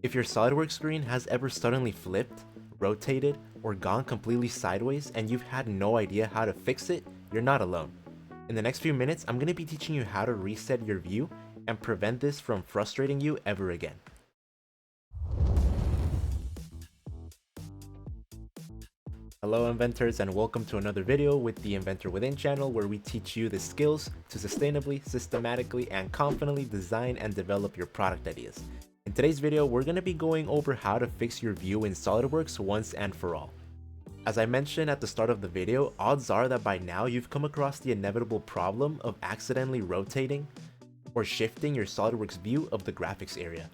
If your SolidWorks screen has ever suddenly flipped, rotated, or gone completely sideways and you've had no idea how to fix it, you're not alone. In the next few minutes, I'm going to be teaching you how to reset your view and prevent this from frustrating you ever again. Hello inventors, and welcome to another video with the Inventor Within Channel, where we teach you the skills to sustainably, systematically, and confidently design and develop your product ideas. In today's video, we're going to be going over how to fix your view in SolidWorks once and for all. As I mentioned at the start of the video, odds are that by now you've come across the inevitable problem of accidentally rotating or shifting your SolidWorks view of the graphics area.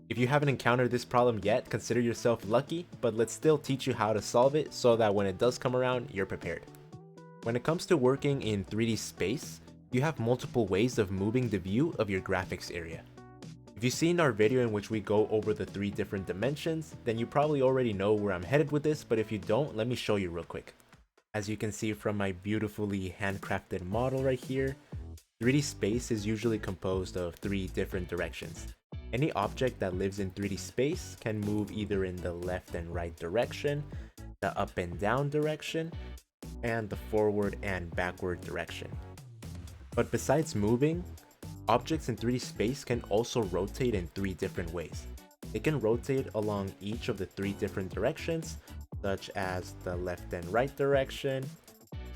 If you haven't encountered this problem yet, consider yourself lucky, but let's still teach you how to solve it so that when it does come around, you're prepared. When it comes to working in 3D space, you have multiple ways of moving the view of your graphics area. If you've seen our video in which we go over the 3 different dimensions, then you probably already know where I'm headed with this, but if you don't, let me show you real quick. As you can see from my beautifully handcrafted model right here, 3D space is usually composed of 3 different directions. Any object that lives in 3D space can move either in the left and right direction, the up and down direction, and the forward and backward direction. But besides moving, objects in 3D space can also rotate in 3 different ways. They can rotate along each of the 3 different directions, such as the left and right direction,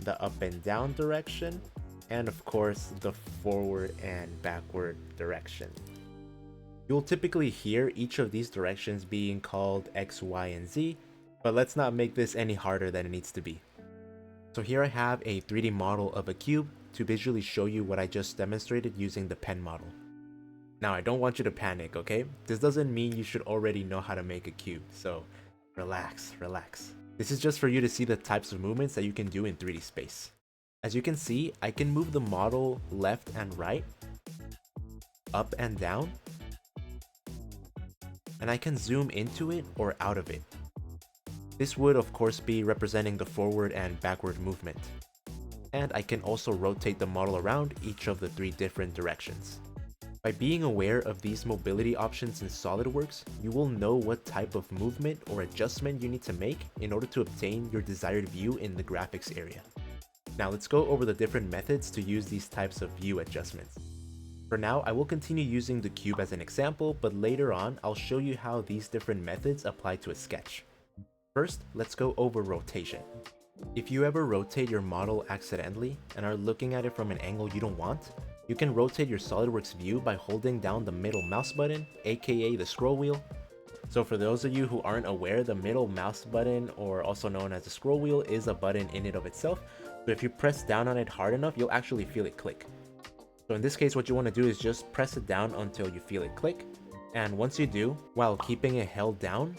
the up and down direction, and of course the forward and backward direction. You'll typically hear each of these directions being called X, Y, and Z, but let's not make this any harder than it needs to be. So here I have a 3D model of a cube to visually show you what I just demonstrated using the pen model. Now I don't want you to panic, okay? This doesn't mean you should already know how to make a cube, so relax. This is just for you to see the types of movements that you can do in 3D space. As you can see, I can move the model left and right, up and down, and I can zoom into it or out of it. This would of course be representing the forward and backward movement. And I can also rotate the model around each of the 3 different directions. By being aware of these mobility options in SolidWorks, you will know what type of movement or adjustment you need to make in order to obtain your desired view in the graphics area. Now let's go over the different methods to use these types of view adjustments. For now, I will continue using the cube as an example, but later on, I'll show you how these different methods apply to a sketch. First, let's go over rotation. If you ever rotate your model accidentally and are looking at it from an angle you don't want, you can rotate your SolidWorks view by holding down the middle mouse button, aka the scroll wheel. So for those of you who aren't aware, the middle mouse button, or also known as the scroll wheel, is a button in and of itself. So if you press down on it hard enough, you'll actually feel it click. So in this case, what you want to do is just press it down until you feel it click. And once you do, while keeping it held down,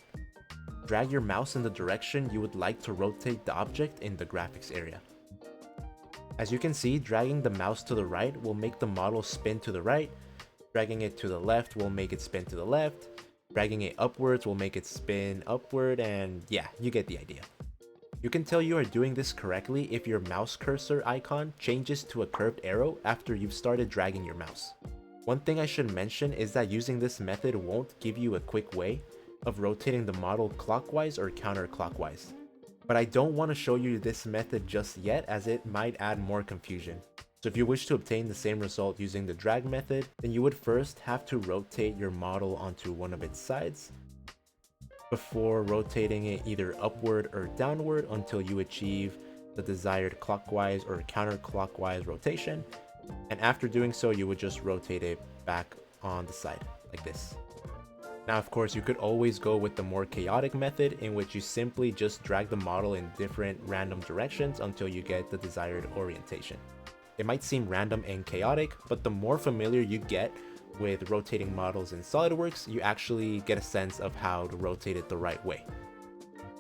drag your mouse in the direction you would like to rotate the object in the graphics area. As you can see, dragging the mouse to the right will make the model spin to the right, dragging it to the left will make it spin to the left, dragging it upwards will make it spin upward, and yeah, you get the idea. You can tell you are doing this correctly if your mouse cursor icon changes to a curved arrow after you've started dragging your mouse. One thing I should mention is that using this method won't give you a quick way of rotating the model clockwise or counterclockwise. But I don't want to show you this method just yet, as it might add more confusion. So if you wish to obtain the same result using the drag method, then you would first have to rotate your model onto one of its sides before rotating it either upward or downward until you achieve the desired clockwise or counterclockwise rotation. And after doing so, you would just rotate it back on the side like this. Now, of course, you could always go with the more chaotic method, in which you simply just drag the model in different random directions until you get the desired orientation. It might seem random and chaotic, but the more familiar you get with rotating models in SolidWorks, you actually get a sense of how to rotate it the right way.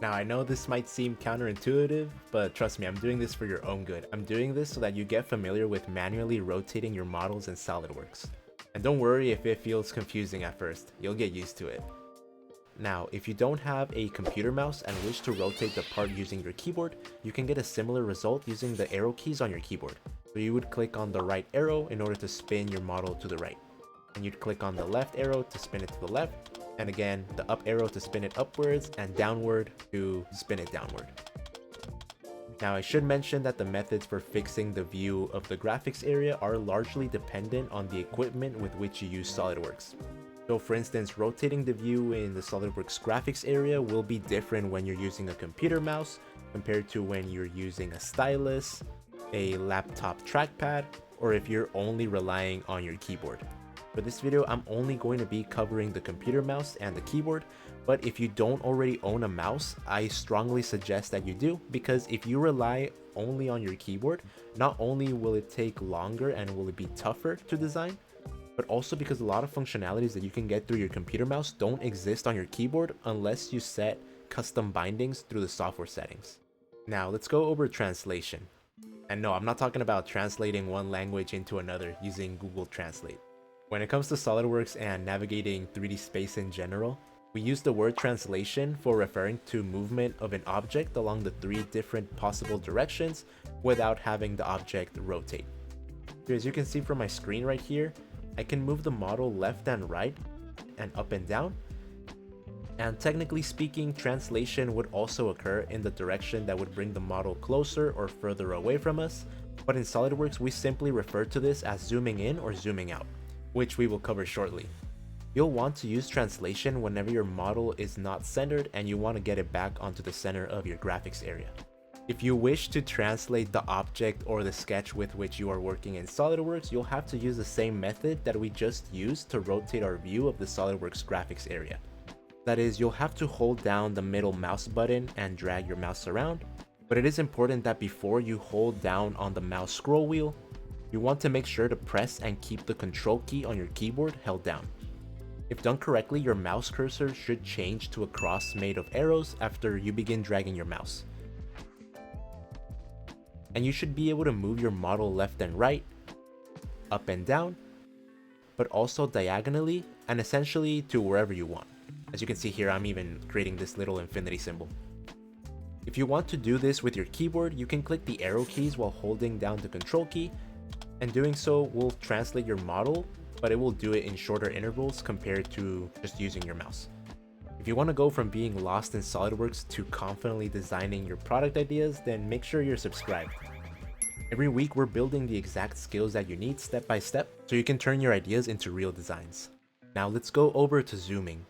Now, I know this might seem counterintuitive, but trust me, I'm doing this for your own good. I'm doing this so that you get familiar with manually rotating your models in SolidWorks. And don't worry if it feels confusing at first, you'll get used to it. Now, if you don't have a computer mouse and wish to rotate the part using your keyboard, you can get a similar result using the arrow keys on your keyboard. So you would click on the right arrow in order to spin your model to the right. And you'd click on the left arrow to spin it to the left, And again, the up arrow to spin it upwards and downward to spin it downward. Now I should mention that the methods for fixing the view of the graphics area are largely dependent on the equipment with which you use SolidWorks. So for instance, rotating the view in the SolidWorks graphics area will be different when you're using a computer mouse compared to when you're using a stylus, a laptop trackpad, or if you're only relying on your keyboard. For this video, I'm only going to be covering the computer mouse and the keyboard, but if you don't already own a mouse, I strongly suggest that you do, because if you rely only on your keyboard, not only will it take longer and will it be tougher to design, but also because a lot of functionalities that you can get through your computer mouse don't exist on your keyboard unless you set custom bindings through the software settings. Now let's go over translation. And no, I'm not talking about translating one language into another using Google Translate. When it comes to SolidWorks and navigating 3D space in general, we use the word translation for referring to movement of an object along the 3 different possible directions without having the object rotate. So as you can see from my screen right here, I can move the model left and right and up and down. And technically speaking, translation would also occur in the direction that would bring the model closer or further away from us, but in SolidWorks we simply refer to this as zooming in or zooming out, which we will cover shortly. You'll want to use translation whenever your model is not centered and you want to get it back onto the center of your graphics area. If you wish to translate the object or the sketch with which you are working in SolidWorks, you'll have to use the same method that we just used to rotate our view of the SolidWorks graphics area. That is, you'll have to hold down the middle mouse button and drag your mouse around, but it is important that before you hold down on the mouse scroll wheel, you want to make sure to press and keep the control key on your keyboard held down. If done correctly, your mouse cursor should change to a cross made of arrows after you begin dragging your mouse. And you should be able to move your model left and right, up and down, but also diagonally and essentially to wherever you want. As you can see here, I'm even creating this little infinity symbol. If you want to do this with your keyboard, you can click the arrow keys while holding down the control key, and doing so will translate your model, but it will do it in shorter intervals compared to just using your mouse. If you want to go from being lost in SolidWorks to confidently designing your product ideas, then make sure you're subscribed. Every week we're building the exact skills that you need step by step so you can turn your ideas into real designs. Now let's go over to zooming.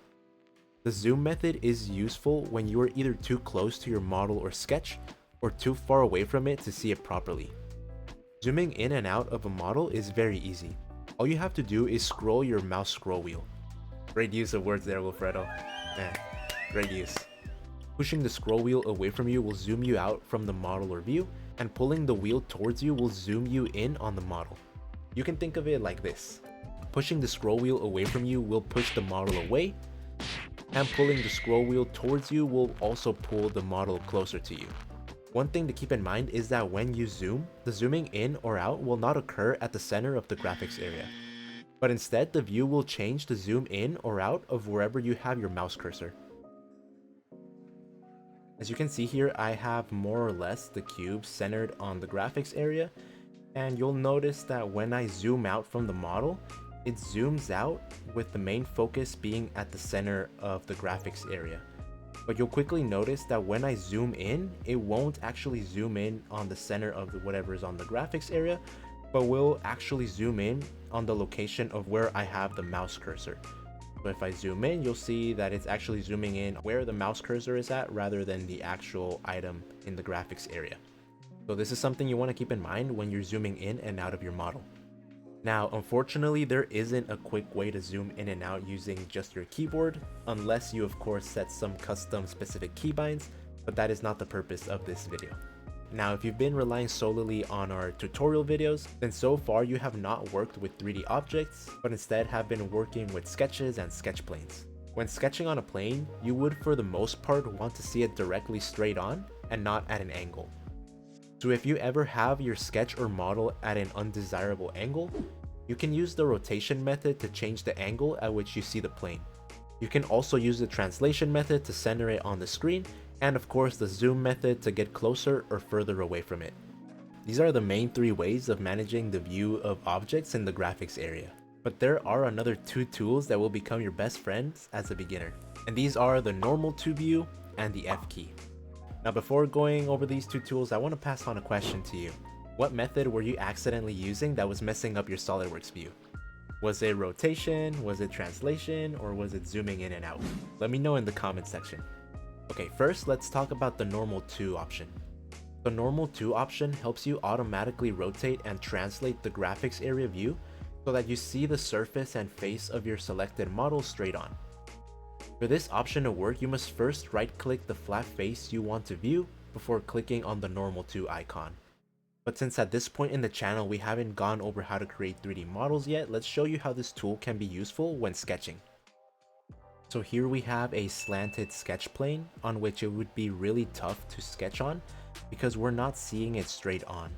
The zoom method is useful when you are either too close to your model or sketch or too far away from it to see it properly. Zooming in and out of a model is very easy. All you have to do is scroll your mouse scroll wheel. Great use of words there, Wilfredo. Man, great use. Pushing the scroll wheel away from you will zoom you out from the model or view, and pulling the wheel towards you will zoom you in on the model. You can think of it like this. Pushing the scroll wheel away from you will push the model away, and pulling the scroll wheel towards you will also pull the model closer to you. One thing to keep in mind is that when you zoom, the zooming in or out will not occur at the center of the graphics area, but instead the view will change to zoom in or out of wherever you have your mouse cursor. As you can see here, I have more or less the cube centered on the graphics area, and you'll notice that when I zoom out from the model, it zooms out with the main focus being at the center of the graphics area. But you'll quickly notice that when I zoom in, it won't actually zoom in on the center of whatever is on the graphics area, but will actually zoom in on the location of where I have the mouse cursor. So if I zoom in, you'll see that it's actually zooming in where the mouse cursor is at rather than the actual item in the graphics area. So this is something you want to keep in mind when you're zooming in and out of your model. Now, unfortunately, there isn't a quick way to zoom in and out using just your keyboard, unless you of course set some custom specific keybinds, but that is not the purpose of this video. Now, if you've been relying solely on our tutorial videos, then so far you have not worked with 3D objects, but instead have been working with sketches and sketch planes. When sketching on a plane, you would for the most part want to see it directly straight on and not at an angle. So if you ever have your sketch or model at an undesirable angle, you can use the rotation method to change the angle at which you see the plane. You can also use the translation method to center it on the screen, and of course the zoom method to get closer or further away from it. These are the main 3 ways of managing the view of objects in the graphics area. But there are another two tools that will become your best friends as a beginner. And these are the normal to view and the F key. Now before going over these two tools, I want to pass on a question to you. What method were you accidentally using that was messing up your SolidWorks view? Was it rotation, was it translation, or was it zooming in and out? Let me know in the comment section. Okay, first let's talk about the normal to option. The normal to option helps you automatically rotate and translate the graphics area view so that you see the surface and face of your selected model straight on. For this option to work, you must first right-click the flat face you want to view before clicking on the normal to icon. But since at this point in the channel we haven't gone over how to create 3D models yet, let's show you how this tool can be useful when sketching. So here we have a slanted sketch plane on which it would be really tough to sketch on because we're not seeing it straight on.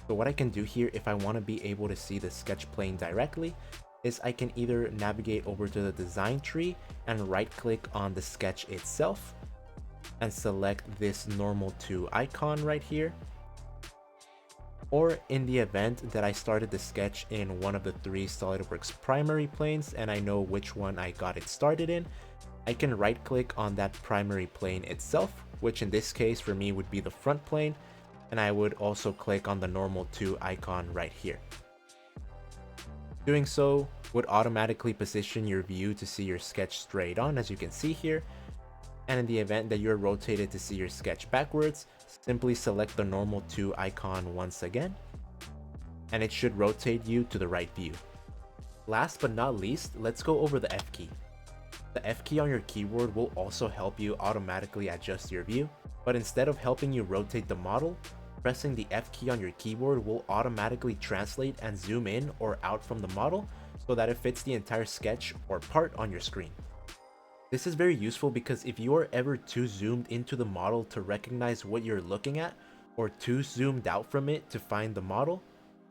So what I can do here, if I want to be able to see the sketch plane directly, is I can either navigate over to the design tree and right click on the sketch itself and select this normal to icon right here. Or in the event that I started the sketch in one of the three SolidWorks primary planes and I know which one I got it started in, I can right click on that primary plane itself, which in this case for me would be the front plane, and I would also click on the normal to icon right here. Doing so would automatically position your view to see your sketch straight on, as you can see here, and in the event that you're rotated to see your sketch backwards, simply select the normal to icon once again, and it should rotate you to the right view. Last but not least, let's go over the F key. The F key on your keyboard will also help you automatically adjust your view, but instead of helping you rotate the model, pressing the F key on your keyboard will automatically translate and zoom in or out from the model so that it fits the entire sketch or part on your screen. This is very useful because if you are ever too zoomed into the model to recognize what you're looking at, or too zoomed out from it to find the model,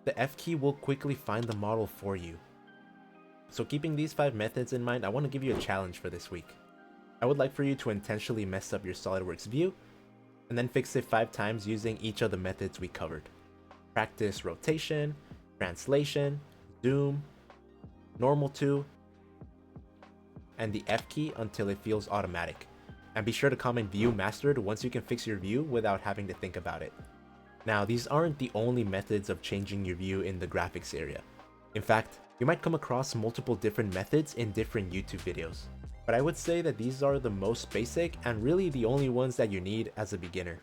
the F key will quickly find the model for you. So keeping these 5 methods in mind, I want to give you a challenge for this week. I would like for you to intentionally mess up your SolidWorks view and then fix it 5 times using each of the methods we covered. Practice rotation, translation, zoom, normal to, and the F key until it feels automatic. And be sure to comment view mastered once you can fix your view without having to think about it. Now, these aren't the only methods of changing your view in the graphics area. In fact, you might come across multiple different methods in different YouTube videos. But I would say that these are the most basic and really the only ones that you need as a beginner.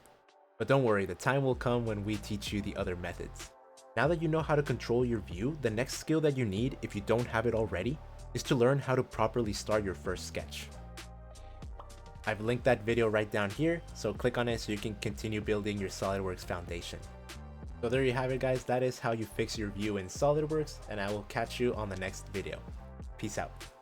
But don't worry, the time will come when we teach you the other methods. Now that you know how to control your view, the next skill that you need, if you don't have it already, is to learn how to properly start your first sketch. I've linked that video right down here, so click on it so you can continue building your SolidWorks foundation. So there you have it guys, that is how you fix your view in SolidWorks, and I will catch you on the next video. Peace out.